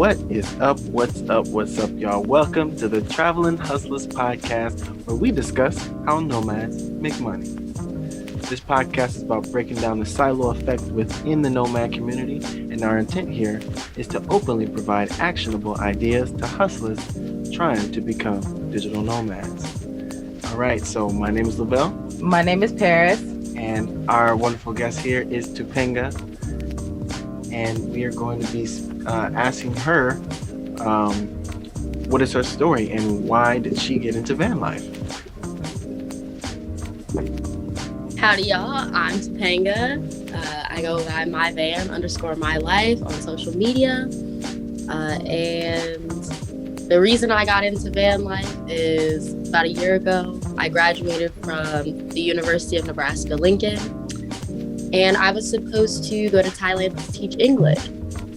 What is up? What's up? What's up, y'all? Welcome to the Travelin Hustlas podcast, where we discuss how nomads make money. This podcast is about breaking down the silo effect within the nomad community, and our intent here is to openly provide actionable ideas to hustlers trying to become digital nomads. All right, so my name is Lavelle. My name is Paris. And our wonderful guest here is Topanga. And we are going to be asking her what is her story and why did she get into van life? Howdy, y'all. I'm Topanga. I go by myvan_mylife on social media. And the reason I got into van life is about a year ago. I graduated from the University of Nebraska-Lincoln, and I was supposed to go to Thailand to teach English.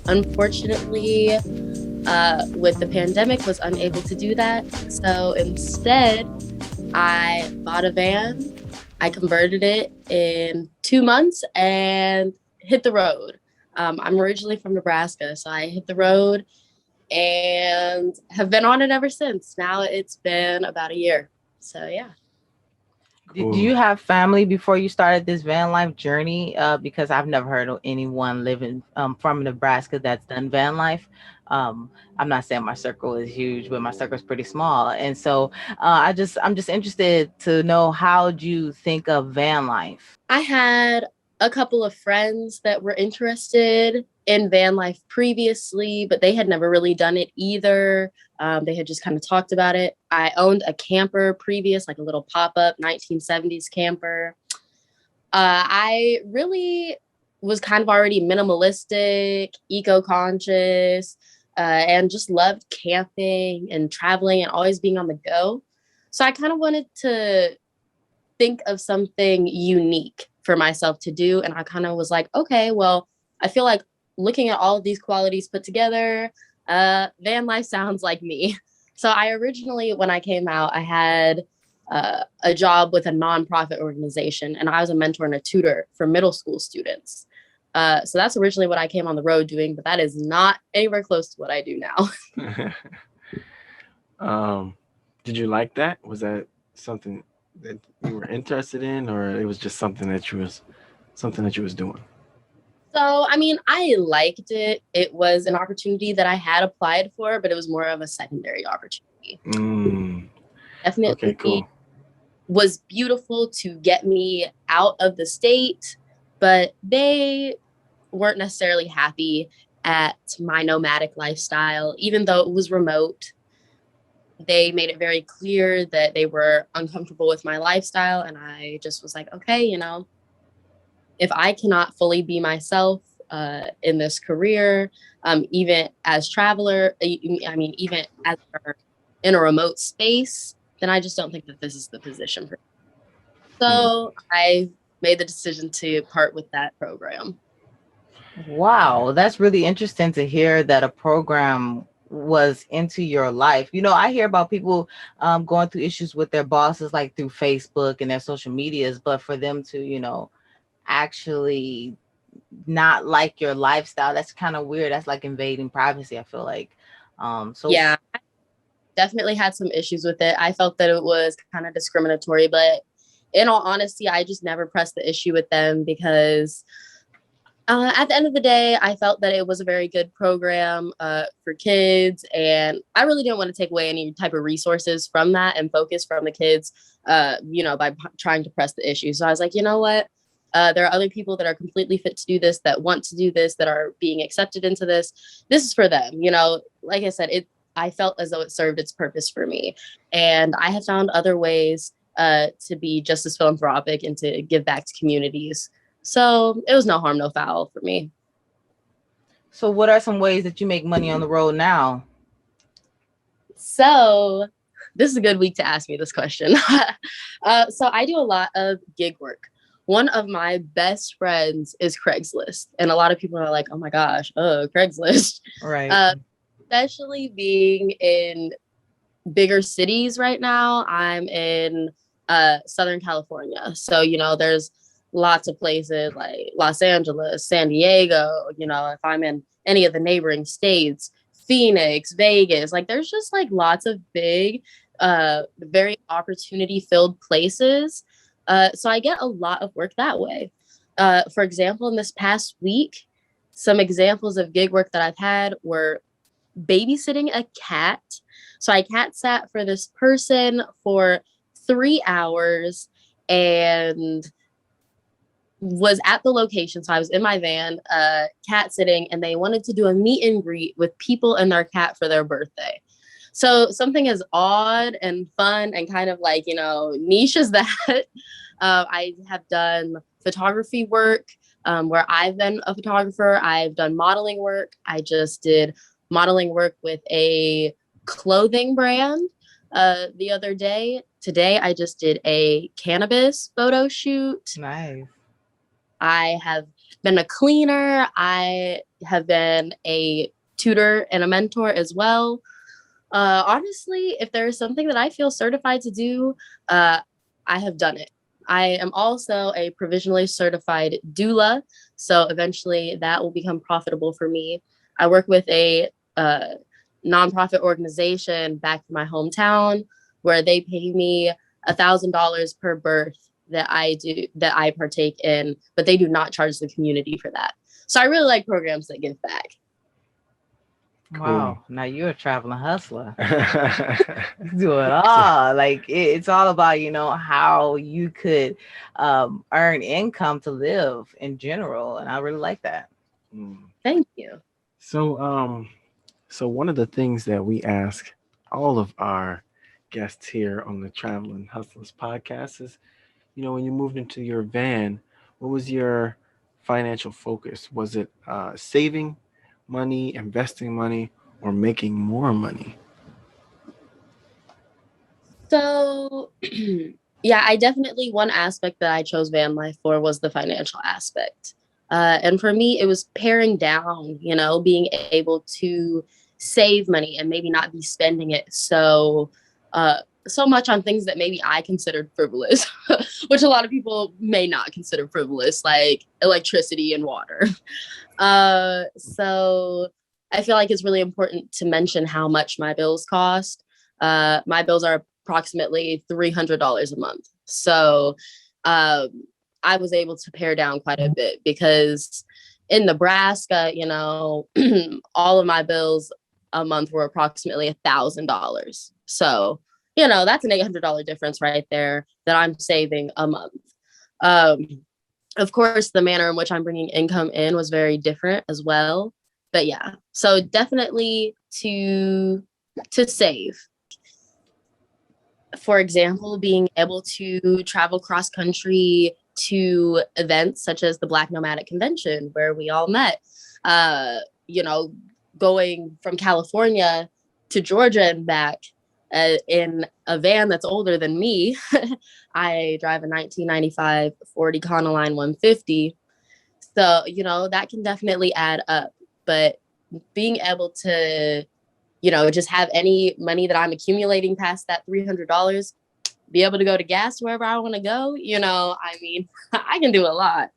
Unfortunately, with the pandemic, was unable to do that. So instead, I bought a van. I converted it in 2 months and hit the road. I'm originally from Nebraska, so I hit the road and have been on it ever since. Now it's been about a year. So yeah. Cool. Did you have family before you started this van life journey? Because I've never heard of anyone living from Nebraska that's done van life. I'm not saying my circle is huge, but my circle is pretty small. And so I'm just interested to know, how do you think of van life? I had a couple of friends that were interested in van life previously, but they had never really done it either. They had just kind of talked about it. I owned a camper previous, like a little pop-up 1970s camper. I really was kind of already minimalistic, eco-conscious, and just loved camping and traveling and always being on the go. So I kind of wanted to think of something unique for myself to do. And I kind of was like, okay, well, I feel like looking at all of these qualities put together, van life sounds like me. So I originally, when I came out, I had a job with a nonprofit organization, and I was a mentor and a tutor for middle school students. So that's originally what I came on the road doing, but that is not anywhere close to what I do now. Did you like that? Was that something that you were interested in, or it was just something that you was doing? So, I mean, I liked it. It was an opportunity that I had applied for, but it was more of a secondary opportunity. Definitely okay, cool. Was beautiful to get me out of the state, but they weren't necessarily happy at my nomadic lifestyle, even though it was remote. They made it very clear that they were uncomfortable with my lifestyle. And I just was like, okay, if I cannot fully be myself in this career, even as traveler, even as in a remote space, then I just don't think that this is the position for me. So I made the decision to part with that program. Wow, that's really interesting to hear that a program was into your life. I hear about people going through issues with their bosses, like through Facebook and their social medias, but for them to, actually not like your lifestyle, that's kind of weird. That's like invading privacy, I feel like. Yeah, I definitely had some issues with it. I felt that it was kind of discriminatory, but in all honesty, I just never pressed the issue with them because at the end of the day, I felt that it was a very good program for kids, and I really didn't want to take away any type of resources from that and focus from the kids, by trying to press the issue. So I was like, you know what? There are other people that are completely fit to do this, that want to do this, that are being accepted into this. This is for them. Like I said, I felt as though it served its purpose for me. And I have found other ways to be just as philanthropic and to give back to communities. So it was no harm, no foul for me. So what are some ways that you make money on the road now? So this is a good week to ask me this question. So I do a lot of gig work. One of my best friends is Craigslist. And a lot of people are like, oh my gosh, Craigslist. Right. Especially being in bigger cities right now. I'm in Southern California. So, there's lots of places like Los Angeles, San Diego, if I'm in any of the neighboring states, Phoenix, Vegas. Like there's just like lots of big, very opportunity filled places. So I get a lot of work that way. For example, in this past week, some examples of gig work that I've had were babysitting a cat. So I cat sat for this person for 3 hours and was at the location. So I was in my van, cat sitting, and they wanted to do a meet and greet with people and their cat for their birthday. So something as odd and fun and kind of like, niche as that. I have done photography work where I've been a photographer. I've done modeling work. I just did modeling work with a clothing brand the other day. Today, I just did a cannabis photo shoot. Nice. I have been a cleaner. I have been a tutor and a mentor as well. Honestly, if there is something that I feel certified to do, I have done it. I am also a provisionally certified doula, so eventually that will become profitable for me. I work with a nonprofit organization back in my hometown where they pay me $1,000 per birth that I partake in, but they do not charge the community for that. So I really like programs that give back. Wow. Now you're a traveling hustler. You do it all. Like it's all about, how you could earn income to live in general. And I really like that. Thank you. So one of the things that we ask all of our guests here on the Travelin' Hustlers podcast is, when you moved into your van, what was your financial focus? Was it saving money, investing money, or making more money? So, yeah, one aspect that I chose van life for was the financial aspect. And for me, it was paring down, being able to save money and maybe not be spending it so much on things that maybe I considered frivolous, which a lot of people may not consider frivolous, like electricity and water. So I feel like it's really important to mention how much my bills cost. My bills are approximately $300 a month. So I was able to pare down quite a bit because in Nebraska, all of my bills a month were approximately $1,000. So, that's an $800 difference right there that I'm saving a month. Of course, the manner in which I'm bringing income in was very different as well. But yeah, so definitely to save. For example, being able to travel cross country to events such as the Black Nomadic Convention where we all met, going from California to Georgia and back in a van that's older than me. I drive a 1995 Ford Econoline 150. So, that can definitely add up. But being able to, just have any money that I'm accumulating past that $300, be able to go to gas wherever I want to go, I can do a lot.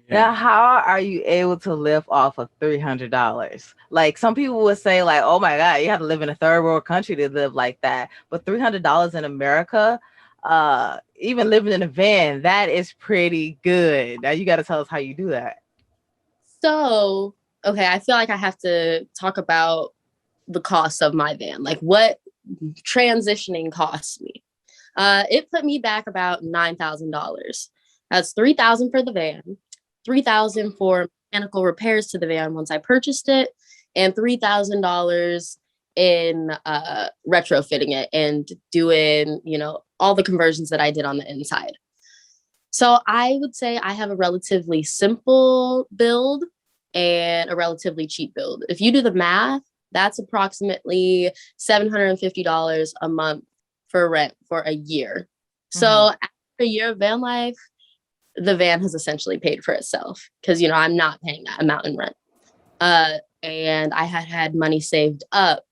Now, how are you able to live off of $300? Like some people would say, like, oh my God, you have to live in a third world country to live like that. But $300 in America, even living in a van, that is pretty good. Now you got to tell us how you do that. So, okay, I feel like I have to talk about the cost of my van, like what transitioning costs me. It put me back about $9,000. That's $3,000 for the van, $3,000 for mechanical repairs to the van once I purchased it, and $3,000 in retrofitting it and doing, all the conversions that I did on the inside. So I would say I have a relatively simple build and a relatively cheap build. If you do the math, that's approximately $750 a month for rent for a year. So after a year of van life, the van has essentially paid for itself because, I'm not paying that amount in rent. And I had money saved up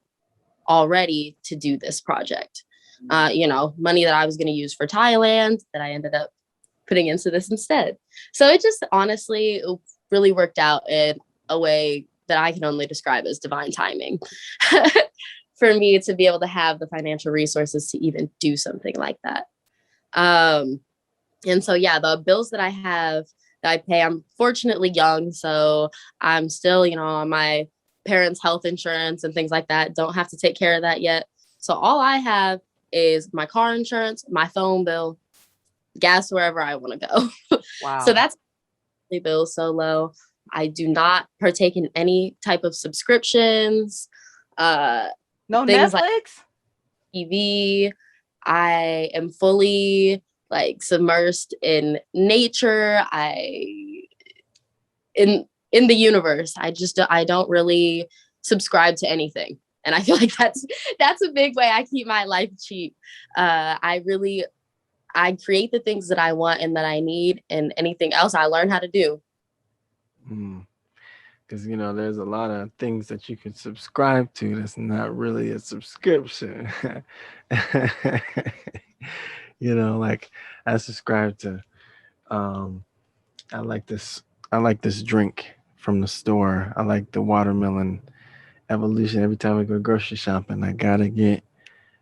already to do this project. Money that I was going to use for Thailand that I ended up putting into this instead. So it just honestly really worked out in a way that I can only describe as divine timing for me to be able to have the financial resources to even do something like that. And so, yeah, the bills that I have that I pay, I'm fortunately young, so I'm still, on my parents' health insurance and things like that. Don't have to take care of that yet. So all I have is my car insurance, my phone bill, gas wherever I want to go. Wow. So that's the bill so low. I do not partake in any type of subscriptions. No things Netflix? Like TV. I am fully like submersed in nature. In the universe. I don't really subscribe to anything. And I feel like that's a big way I keep my life cheap. I create the things that I want and that I need, and anything else I learn how to do. Because there's a lot of things that you can subscribe to that's not really a subscription. Like I subscribe to I like this drink from the store. I like the watermelon evolution. Every time I go grocery shopping, I gotta get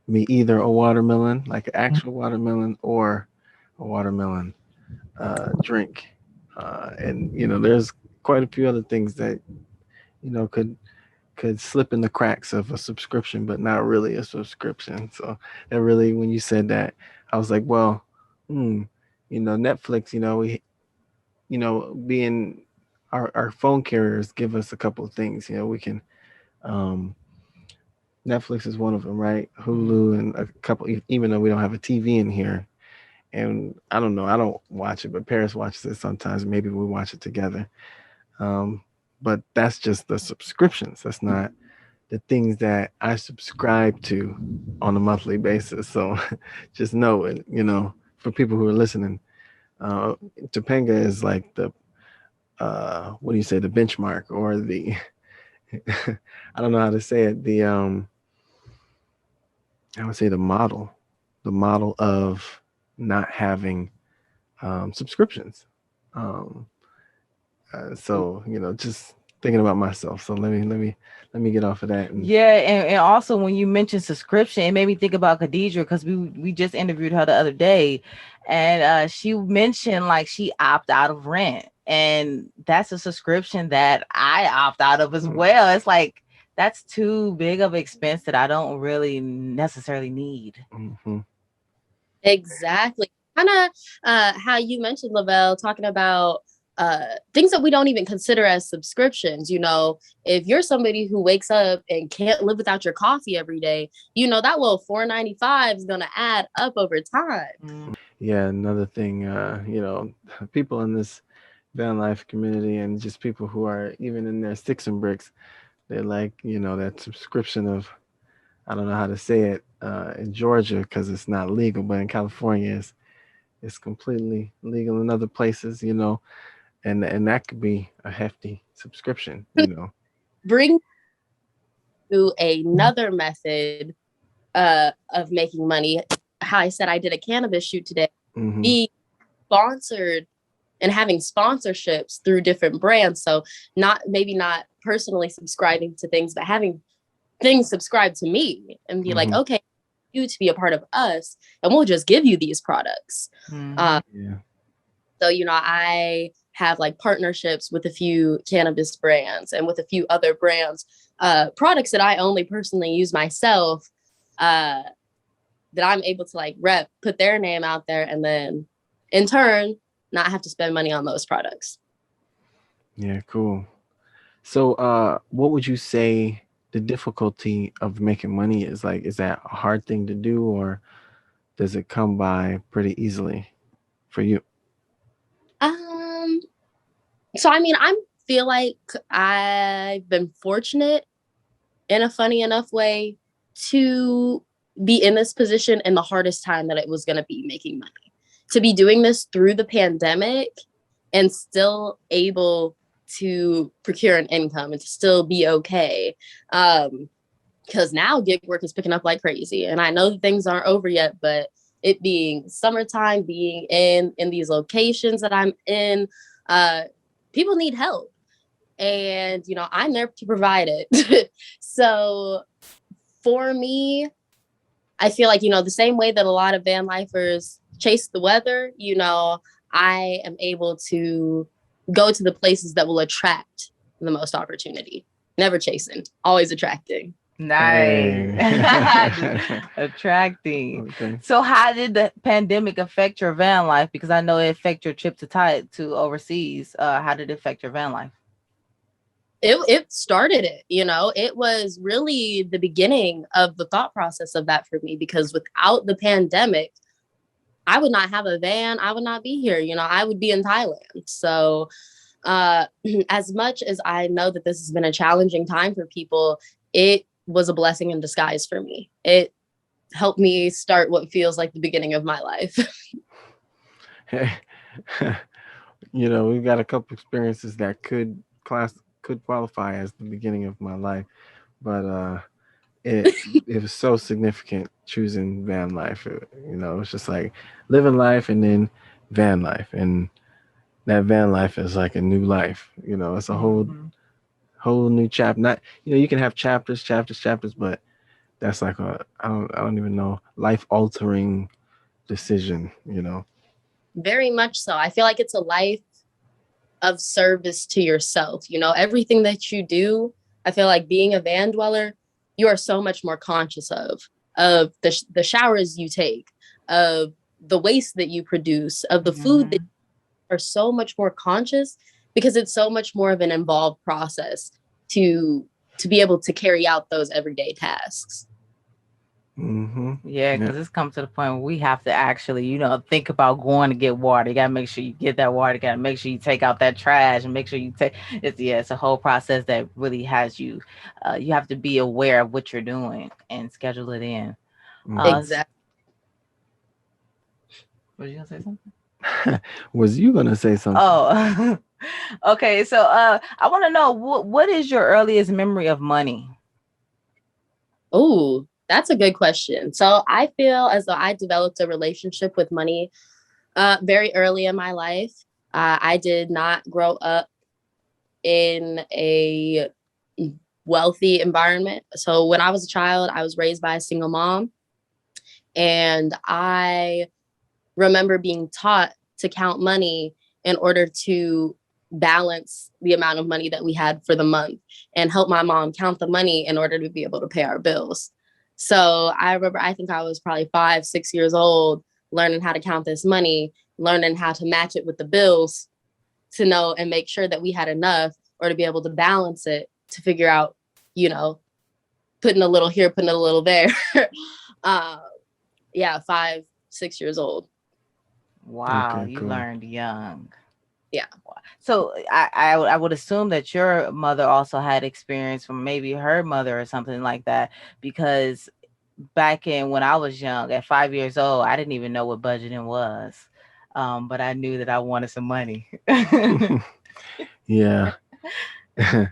me either a watermelon, like an actual watermelon, or a watermelon drink. And there's quite a few other things that could slip in the cracks of a subscription, but not really a subscription. So that really, when you said that, I was like, well, Netflix, being our phone carriers give us a couple of things. We can, Netflix is one of them, right? Hulu and a couple, even though we don't have a TV in here. And I don't know, I don't watch it, but Paris watches it sometimes. Maybe we watch it together. But that's just the subscriptions. That's not the things that I subscribe to on a monthly basis. So just know it, for people who are listening, Topanga is like the, what do you say, the benchmark or the, I don't know how to say it. I would say the model of not having subscriptions. So just thinking about myself. So let me get off of that. Yeah, and also when you mentioned subscription, it made me think about Khadijah, because we just interviewed her the other day, and she mentioned like she opted out of rent, and that's a subscription that I opt out of as well. It's like that's too big of an expense that I don't really necessarily need. Mm-hmm. Exactly. Kind of how you mentioned, Lavelle, talking about things that we don't even consider as subscriptions. If you're somebody who wakes up and can't live without your coffee every day, that little $4.95 is going to add up over time. Yeah, another thing, people in this van life community and just people who are even in their sticks and bricks, they're like, that subscription of, I don't know how to say it in Georgia because it's not legal, but in California it's completely legal in other places, and that could be a hefty subscription, Bring to another method of making money. How I said I did a cannabis shoot today. Mm-hmm. Be sponsored and having sponsorships through different brands. So not personally subscribing to things, but having things subscribe to me and be like, okay, you to be a part of us, and we'll just give you these products. Yeah. So, I have like partnerships with a few cannabis brands and with a few other brands, products that I only personally use myself, that I'm able to like rep, put their name out there, and then in turn, not have to spend money on those products. Yeah, cool. So, what would you say the difficulty of making money is? Like, is that a hard thing to do, or does it come by pretty easily for you? So I feel like I've been fortunate in a funny enough way to be in this position in the hardest time that it was going to be making money. To be doing this through the pandemic and still able to procure an income and to still be okay. Because now gig work is picking up like crazy. And I know that things aren't over yet, but it being summertime, being in these locations that I'm in, people need help. and I'm there to provide it. So for me, I feel like, the same way that a lot of van lifers chase the weather, I am able to go to the places that will attract the most opportunity. Never chasing, always attracting. Nice. Hey. Attracting. Okay. So how did the pandemic affect your van life? Because I know it affected your trip to overseas. How did it affect your van life? It started it, it was really the beginning of the thought process of that for me, because without the pandemic, I would not have a van. I would not be here. I would be in Thailand. So as much as I know that this has been a challenging time for people, it was a blessing in disguise for me. It helped me start what feels like the beginning of my life. Hey. We've got a couple experiences that could qualify as the beginning of my life, but it it was so significant choosing van life. It's just like living life and then van life, and that van life is like a new life. It's a whole new chapter. Not you can have chapters, but that's like I don't even know, life altering decision. Very much so. I feel like it's a life of service to yourself. Everything that you do, I feel like being a van dweller, you are so much more conscious of the showers you take, of the waste that you produce, of the food that you are so much more conscious, because it's so much more of an involved process to be able to carry out those everyday tasks. Yeah, because it's come to the point where we have to actually, think about going to get water. You gotta make sure you get that water. You gotta make sure you take out that trash and make sure you take it's. Yeah, it's a whole process that really has you. You have to be aware of what you're doing and schedule it in. Exactly. Was you gonna say something? Was you gonna say something? Oh, okay. So, I want to know what is your earliest memory of money? Oh, that's a good question. So I feel as though I developed a relationship with money very early in my life. I did not grow up in a wealthy environment. So when I was a child, I was raised by a single mom. And I remember being taught to count money in order to balance the amount of money that we had for the month, and help my mom count the money in order to be able to pay our bills. So I remember, I think I was probably 5, 6 years old, learning how to count this money, learning how to match it with the bills to know and make sure that we had enough, or to be able to balance it, to figure out, putting a little here, putting a little there. Yeah, 5, 6 years old. Wow, Okay, you cool. learned young. Yeah. So I would assume that your mother also had experience from maybe her mother or something like that, because back in when I was young, at 5 years old, I didn't even know what budgeting was. But I knew that I wanted some money. Yeah. My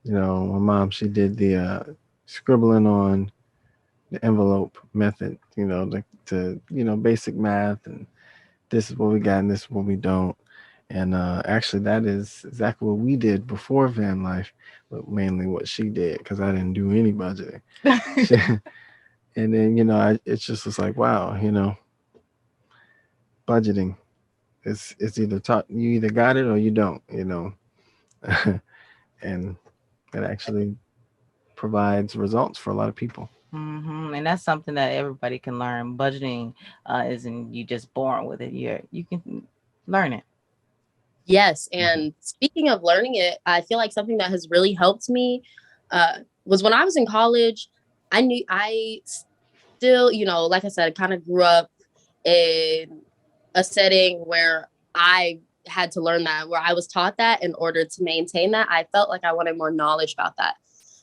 mom, she did the scribbling on the envelope method, basic math, and this is what we got and this is what we don't. And actually, that is exactly what we did before van life, but mainly what she did, because I didn't do any budgeting. And then, it just was like, wow, budgeting. It's either taught, you either got it or you don't. And it actually provides results for a lot of people. And that's something that everybody can learn. Budgeting isn't you just born with it. You can learn it. Yes. And speaking of learning it, I feel like something that has really helped me was when I was in college. I still, like I said, I kind of grew up in a setting where I had to learn that, where I was taught that in order to maintain that. I felt like I wanted more knowledge about that.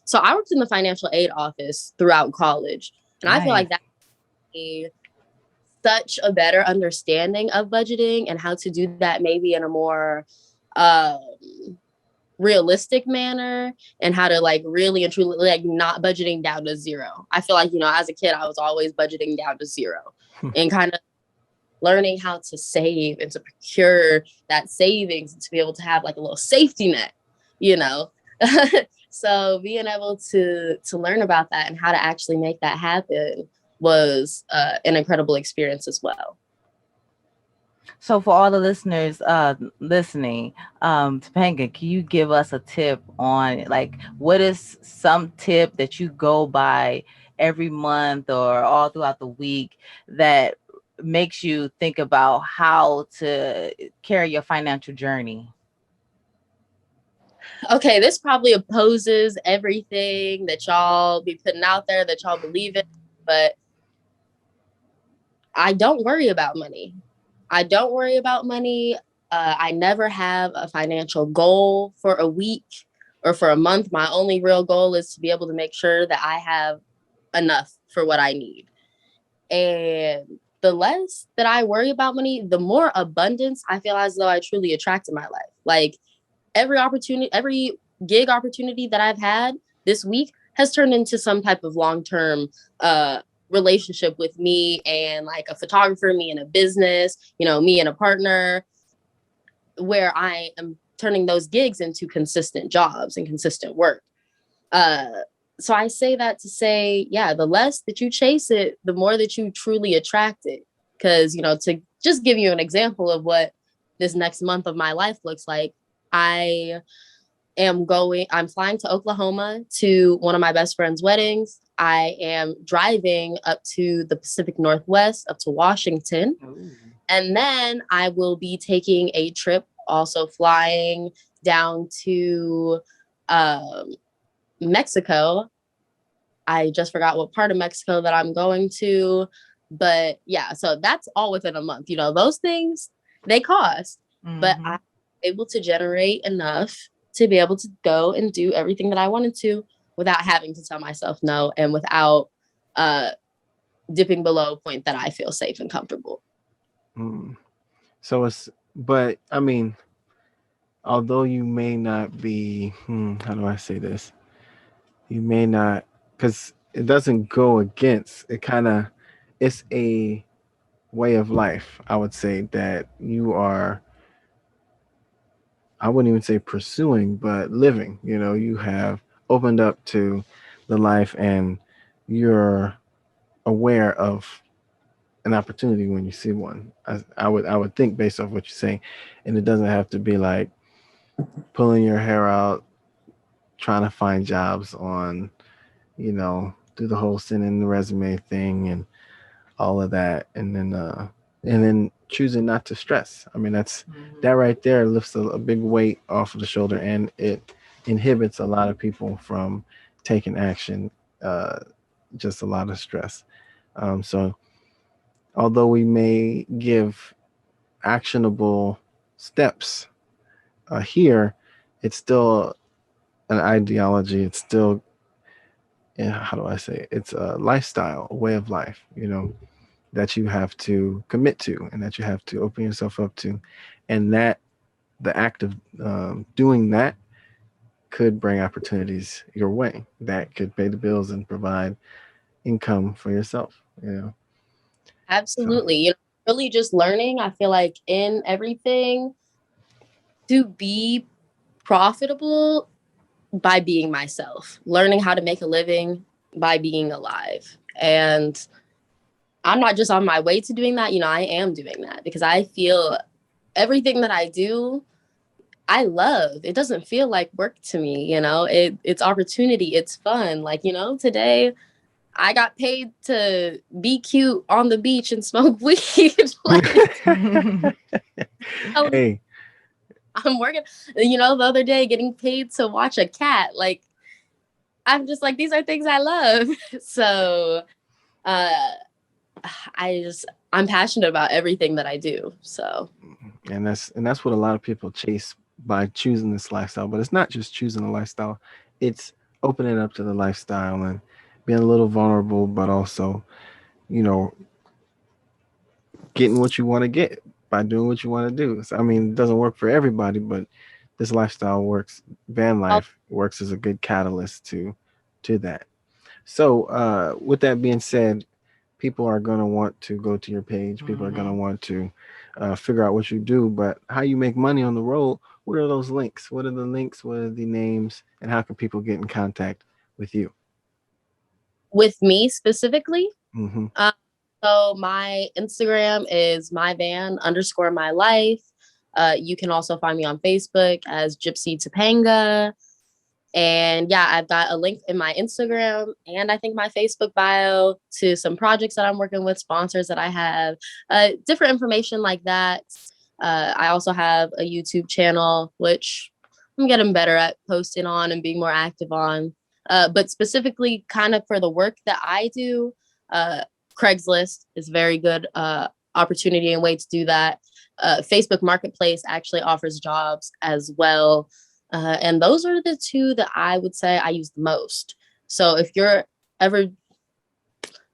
So I worked in the financial aid office throughout college. And I feel like that such a better understanding of budgeting and how to do that maybe in a more realistic manner, and how to like really and truly like not budgeting down to zero. I feel like, as a kid, I was always budgeting down to zero and kind of learning how to save and to procure that savings and to be able to have like a little safety net you know. So being able to learn about that and how to actually make that happen was an incredible experience as well. So for all the listeners listening, Topanga, can you give us a tip on like what is some tip that you go by every month or all throughout the week that makes you think about how to carry your financial journey? Okay, this probably opposes everything that y'all be putting out there that y'all believe in, but I don't worry about money. I don't worry about money. I never have a financial goal for a week or for a month. My only real goal is to be able to make sure that I have enough for what I need. And the less that I worry about money, the more abundance I feel as though I truly attract in my life. Like every gig opportunity that I've had this week has turned into some type of long-term relationship with me and like a photographer, me and a business, me and a partner, where I am turning those gigs into consistent jobs and consistent work. Uh, so I say that to say, yeah, the less that you chase it, the more that you truly attract it. Because, to just give you an example of what this next month of my life looks like, I'm flying to Oklahoma to one of my best friend's weddings. I am driving up to the Pacific Northwest, up to Washington. Ooh. And then I will be taking a trip, also flying down to Mexico. I just forgot what part of Mexico that I'm going to. But yeah, so that's all within a month. Those things, they cost. Mm-hmm. But I'm able to generate enough to be able to go and do everything that I wanted to without having to tell myself no and without dipping below a point that I feel safe and comfortable. So but I mean, although you may not be, how do I say this? You may not, because it doesn't go against, it's a way of life, I would say, that you are, I wouldn't even say pursuing, but living. You have opened up to the life and you're aware of an opportunity when you see one. I would think based off what you're saying, and it doesn't have to be like pulling your hair out, trying to find jobs on, do the whole sending the resume thing and all of that, and then choosing not to stress. I mean, that right there lifts a big weight off of the shoulder, and it inhibits a lot of people from taking action. Just a lot of stress. So although we may give actionable steps here, it's still an ideology. It's still, how do I say it? It's a lifestyle, a way of life, that you have to commit to and that you have to open yourself up to. And that the act of doing that could bring opportunities your way that could pay the bills and provide income for yourself. Absolutely. So. Really just learning, I feel like, in everything to be profitable by being myself, learning how to make a living by being alive. And I'm not just on my way to doing that, I am doing that because I feel everything that I do, I love. It doesn't feel like work to me, it's opportunity, it's fun. Like, today I got paid to be cute on the beach and smoke weed. Hey. I'm working, the other day getting paid to watch a cat. Like, I'm just like, these are things I love. So I'm passionate about everything that I do. So and that's what a lot of people chase by choosing this lifestyle. But it's not just choosing a lifestyle, it's opening up to the lifestyle and being a little vulnerable, but also, getting what you want to get by doing what you want to do. So, I mean, it doesn't work for everybody, but this lifestyle works. Van life works as a good catalyst to that. So with that being said, people are going to want to go to your page. People are going to want to figure out what you do, but how you make money on the road. What are those links? What are the links? What are the names? And how can people get in contact with you? With me specifically, Mm-hmm. so my Instagram is myvan_my life. You can also find me on Facebook as Gypsy Topanga. And yeah, I've got a link in my Instagram and I think my Facebook bio to some projects that I'm working with, sponsors that I have, different information like that. I also have a YouTube channel, which I'm getting better at posting on and being more active on. But specifically, kind of for the work that I do, Craigslist is a very good opportunity and way to do that. Facebook Marketplace actually offers jobs as well. And those are the two that I would say I use the most. So if you're ever,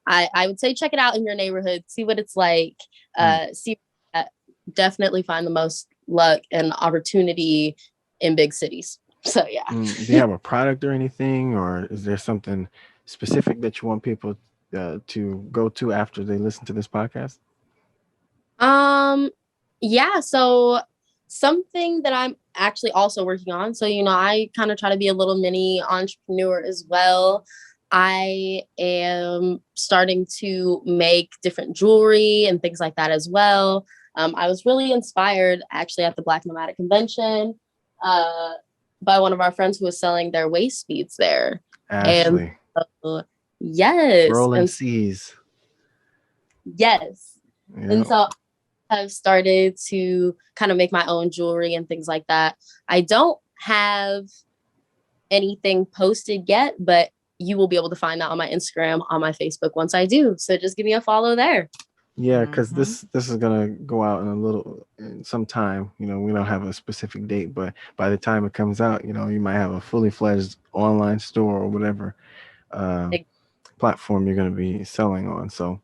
I would say check it out in your neighborhood, see what it's like, see, definitely find the most luck and opportunity in big cities. So yeah. Do you have a product or anything, or is there something specific that you want people to go to after they listen to this podcast? Yeah, so something that I'm actually also working on. So, I kind of try to be a little mini entrepreneur as well. I am starting to make different jewelry and things like that as well. I was really inspired actually at the Black Nomadic Convention by one of our friends who was selling their waist beads there. Ashley. And yes. Rolling Seas. Yes. Yep. And so I've started to kind of make my own jewelry and things like that. I don't have anything posted yet, but you will be able to find that on my Instagram, on my Facebook once I do. So just give me a follow there. Yeah, because this is gonna go out in some time. We don't have a specific date, but by the time it comes out, you might have a fully fledged online store or whatever platform you're gonna be selling on. So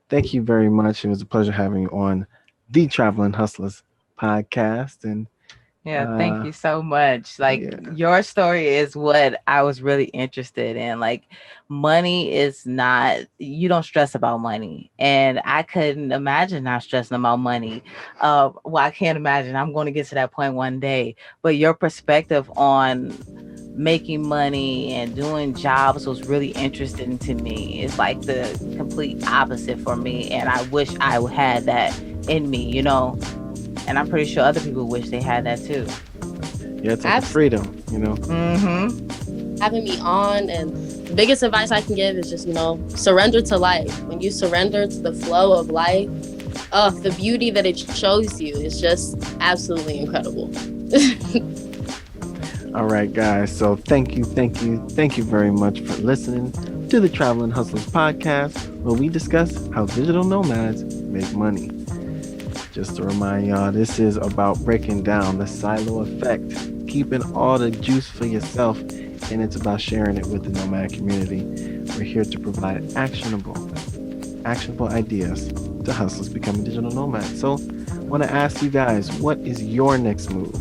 thank you very much. It was a pleasure having you on the Travelin' Hustlers podcast. And yeah, thank you so much. Your story is what I was really interested in. Like, money is not, you don't stress about money. And I couldn't imagine not stressing about money. Well, I can't imagine. I'm going to get to that point one day. But your perspective on making money and doing jobs was really interesting to me. It's like the complete opposite for me. And I wish I had that in me, and I'm pretty sure other people wish they had that too. Yeah, it's like freedom, Having me on, and the biggest advice I can give is just, surrender to life. When you surrender to the flow of life, the beauty that it shows you is just absolutely incredible. All right, guys. So thank you very much for listening to the Travelin' Hustlers podcast, where we discuss how digital nomads make money. Just to remind y'all, this is about breaking down the silo effect, keeping all the juice for yourself, and it's about sharing it with the nomad community. We're here to provide actionable ideas to hustlers becoming digital nomads. So I want to ask you guys, what is your next move?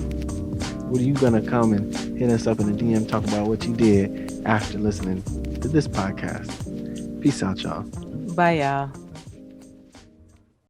What are you going to come and hit us up in the DM, talk about what you did after listening to this podcast? Peace out, y'all. Bye, y'all.